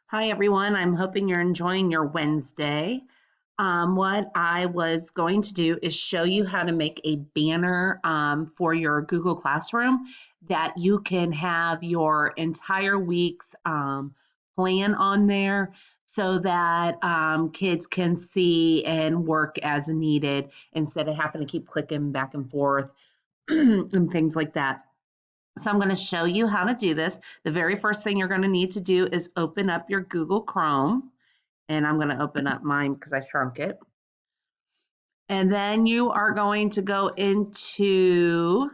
Hi, everyone. I'm hoping you're enjoying your Wednesday. What I was going to do is show you how to make a banner for your Google Classroom that you can have your entire week's plan on there so that kids can see and work as needed instead of having to keep clicking back and forth and things like that. So I'm going to show you how to do this. The very first thing you're going to need to do is open up your Google Chrome. And I'm going to open up mine because I shrunk it. And then you are going to go into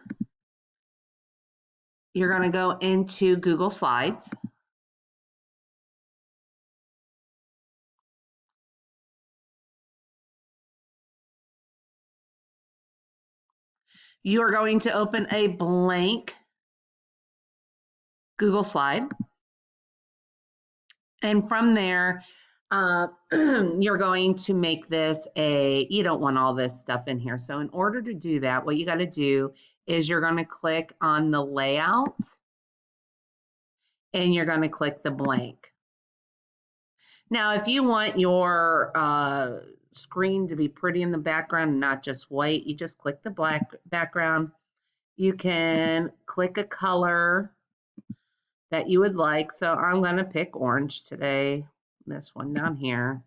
Google Slides. You are going to open a blank Google slide. And from there, you're going to make this you don't want all this stuff in here. So in order to do that, what you got to do is you're going to click on the layout and you're going to click the blank. Now, if you want your screen to be pretty in the background, not just white, you just click the black background. You can click a color that you would like. So I'm going to pick orange today, this one down here,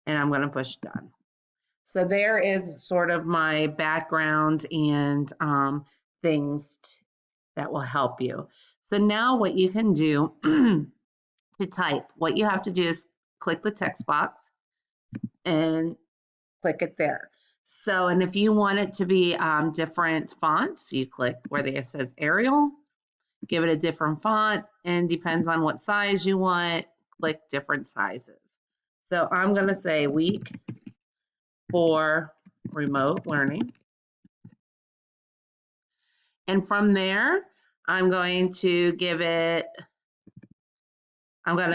and I'm going to push done. So there is sort of my background and things that will help you. So now what you can do to type, what you have to do is click the text box and click it there. So, and if you want it to be different fonts, you click where it says Arial, give it a different font, and depends on what size you want, click different sizes. So I'm going to say week for remote learning. And from there, I'm going to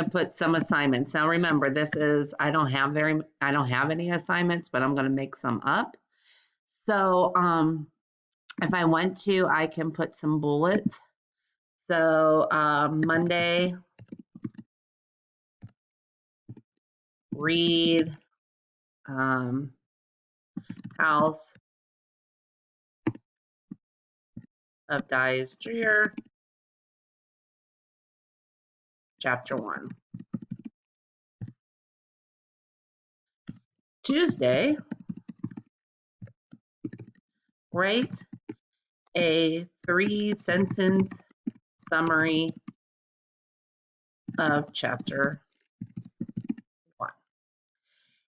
put some assignments. Now remember, I don't have any assignments, but I'm going to make some up. So if I want to, I can put some bullets. So Monday, read House of Dysgyrr, Chapter 1. Tuesday, write a 3-sentence summary of Chapter 1.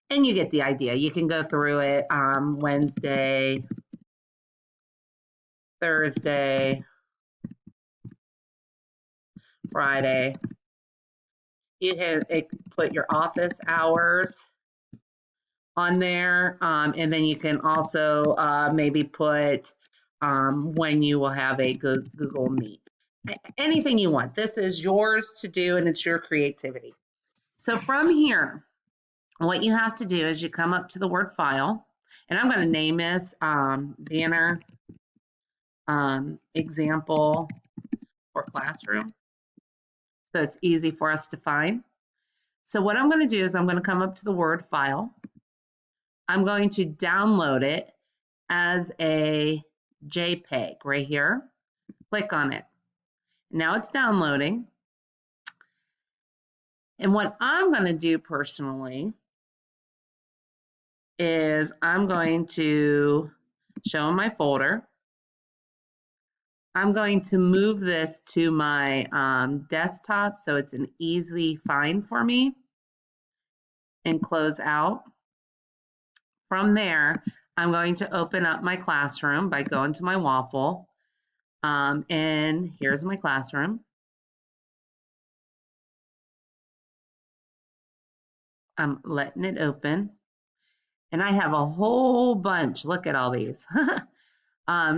And you get the idea. You can go through it Wednesday, Thursday, Friday. You can put your office hours on there, and then you can also maybe put when you will have a Google Meet. Anything you want. This is yours to do, and it's your creativity. So from here, what you have to do is you come up to the word file, and I'm going to name this banner example for classroom, so it's easy for us to find. So what I'm going to do is I'm going to come up to the word file. I'm going to download it as a JPEG right here. Click on it. Now it's downloading. And what I'm going to do personally is I'm going to show my folder. I'm going to move this to my desktop so it's an easy find for me and close out. From there, I'm going to open up my classroom by going to my waffle. And here's my classroom. I'm letting it open. And I have a whole bunch. Look at all these.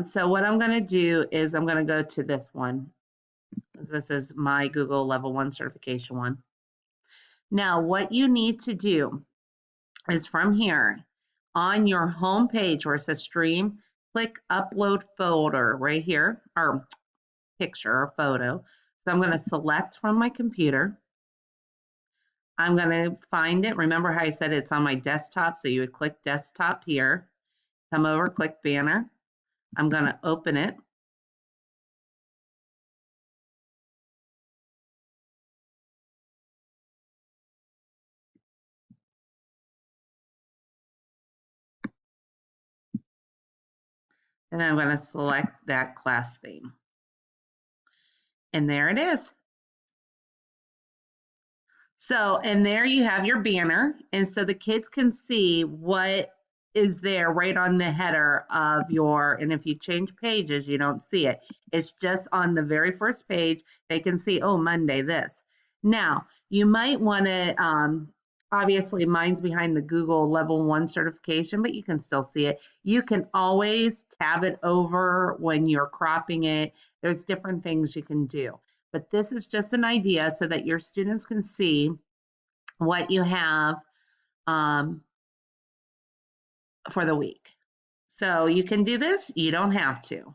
So what I'm going to do is I'm going to go to this one. This is my Google Level 1 certification one. Now, what you need to do is from here on your home page where it says stream, click upload folder right here, or picture or photo. So I'm going to select from my computer. I'm going to find it. Remember how I said it's on my desktop? So you would click desktop here, come over, click banner. I'm going to open it. And I'm going to select that class theme. And there it is. So, and there you have your banner. And so the kids can see what is there right on the header of your, and if you change pages, you don't see it. It's just on the very first page. They can see, oh, Monday, this. Now, you might want to, obviously mine's behind the Google Level 1 certification, but you can still see it. You can always tab it over when you're cropping it. There's different things you can do. But this is just an idea so that your students can see what you have for the week. So you can do this, you don't have to.